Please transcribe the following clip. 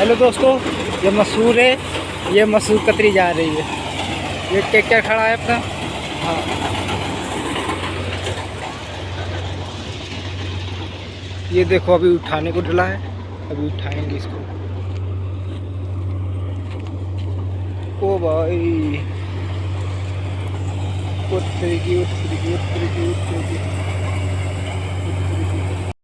Hello दोस्तों, ये मसूर है, ये मसूर कतरी जा रही है। ये ट्रैक्टर खड़ा है अपना। हाँ, ये देखो अभी उठाने को डला है, अभी उठाएंगे इसको। ओ भाई, उतरेगी उतरेगी उतरेगी उतरेगी।